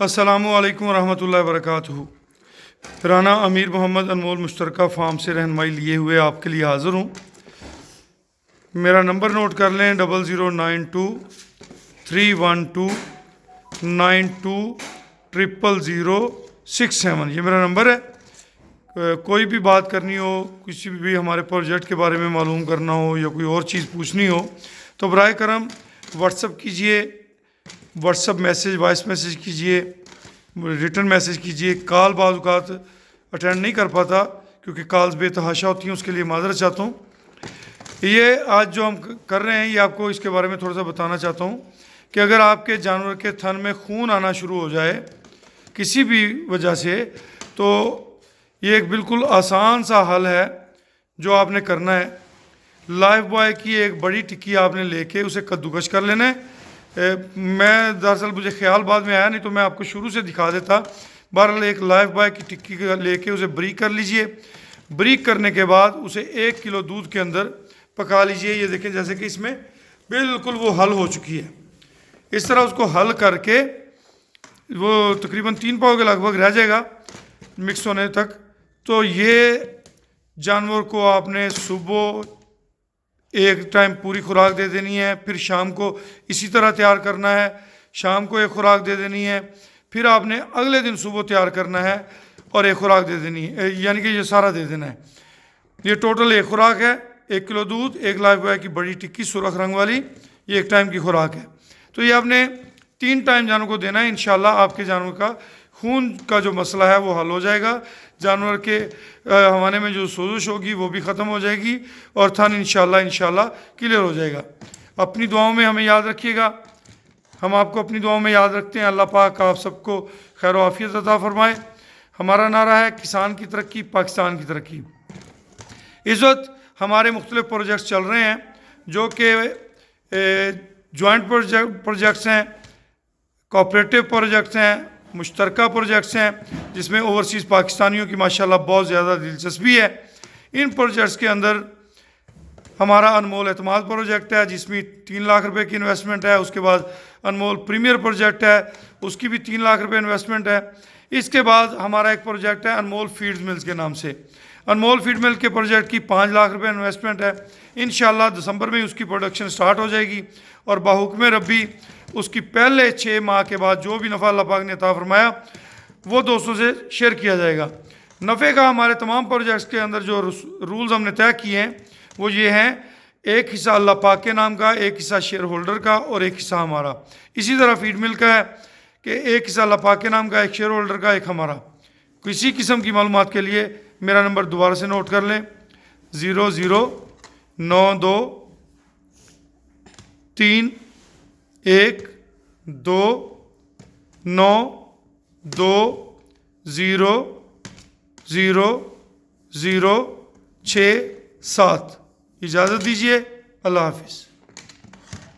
अस्सलामुअलैकुम वरहमतुल्लाहि वबरकातुहू। राना अमीर मोहम्मद अनमोल मुश्तरका फार्म से रहनुमाई लिए हुए आपके लिए हाज़िर हूँ। मेरा नंबर नोट कर लें 00923129200067। ये मेरा नंबर है। कोई भी बात करनी हो, किसी भी हमारे प्रोजेक्ट के बारे में मालूम करना हो या कोई और चीज़ पूछनी हो तो बराए करम व्हाट्सअप कीजिए, व्हाट्सअप मैसेज वॉइस मैसेज कीजिए, रिटर्न मैसेज कीजिए। कॉल बाज़ औक़ात अटेंड नहीं कर पाता क्योंकि कॉल्स बेतहाशा होती हैं, उसके लिए माज़रत चाहता हूँ। ये आज जो हम कर रहे हैं ये आपको इसके बारे में थोड़ा सा बताना चाहता हूँ कि अगर आपके जानवर के थन में खून आना शुरू हो जाए किसी भी वजह से, तो ये एक बिल्कुल आसान सा हल है जो आपने करना है। लाइफ बॉय की एक बड़ी टिक्की आपने लेके उसे कद्दूकश कर लेना है। मैं दरअसल मुझे ख्याल बाद में आया, नहीं तो मैं आपको शुरू से दिखा देता। बहरहाल एक लाइफ बॉय की टिक्की लेके उसे ब्रीक कर लीजिए। ब्रीक करने के बाद उसे 1 किलो दूध के अंदर पका लीजिए। ये देखें जैसे कि इसमें बिल्कुल वो हल हो चुकी है। इस तरह उसको हल करके वो तकरीबन 3 पाव के लगभग रह जाएगा मिक्स होने तक। तो ये जानवर को आपने सुबह एक टाइम पूरी खुराक दे देनी है, फिर शाम को इसी तरह तैयार करना है, शाम को एक खुराक दे देनी है, फिर आपने अगले दिन सुबह तैयार करना है और एक खुराक दे देनी है, यानी कि ये सारा दे देना है। ये टोटल एक खुराक है, 1 किलो दूध, एक लाइफ बॉय की बड़ी टिक्की सुरख रंग वाली, ये एक टाइम की खुराक है। तो ये आपने 3 टाइम जानवर को देना है। इंशाल्लाह आपके जानवर का खून का जो मसला है वो हल हो जाएगा। जानवर के हवाने में जो सोजिश होगी वो भी ख़त्म हो जाएगी और थन इंशाल्लाह क्लियर हो जाएगा। अपनी दुआओं में हमें याद रखिएगा, हम आपको अपनी दुआओं में याद रखते हैं। अल्लाह पाक आप सबको खैर आफियत अता फरमाए। हमारा नारा है किसान की तरक्की, पाकिस्तान की तरक्की। इस वक्त हमारे मुख्तलिफ प्रोजेक्ट्स चल रहे हैं जो कि जॉइंट प्रोजेक्ट्स हैं, कोऑपरेटिव प्रोजेक्ट्स हैं, मुश्तरका प्रोजेक्ट्स हैं, जिसमें ओवरसीज़ पाकिस्तानियों की माशाल्लाह बहुत ज़्यादा दिलचस्पी है। इन प्रोजेक्ट्स के अंदर हमारा अनमोल एतमाद प्रोजेक्ट है जिसमें 3 लाख रुपए की इन्वेस्टमेंट है। उसके बाद अनमोल प्रीमियर प्रोजेक्ट है, उसकी भी 3 लाख रुपए इन्वेस्टमेंट है। इसके बाद हमारा एक प्रोजेक्ट है अनमोल फीड्स मिल्स के नाम से। अनमोल फीड मिल के प्रोजेक्ट की 5 लाख रुपए इन्वेस्टमेंट है। इंशाल्लाह दिसंबर में उसकी प्रोडक्शन स्टार्ट हो जाएगी और बाहुक्म रब्बी उसकी पहले 6 माह के बाद जो भी नफ़ा अल्लाह पाक ने अता फरमाया वो दोस्तों से शेयर किया जाएगा। नफ़े का हमारे तमाम प्रोजेक्ट्स के अंदर जो रूल्स हमने तय किए हैं वो ये हैं, एक हिस्सा अल्लाह पाक के नाम का, एक हिस्सा शेयर होल्डर का और एक हिस्सा हमारा। इसी तरह फीड मिल का है कि एक हिस्सा अल्लाह पाक के नाम का, एक शेयर होल्डर का, एक हमारा। किसी किस्म की मालूमात के लिए मेरा नंबर दोबारा से नोट कर लें 00923192000067। इजाज़त दीजिए, अल्लाह हाफिज़।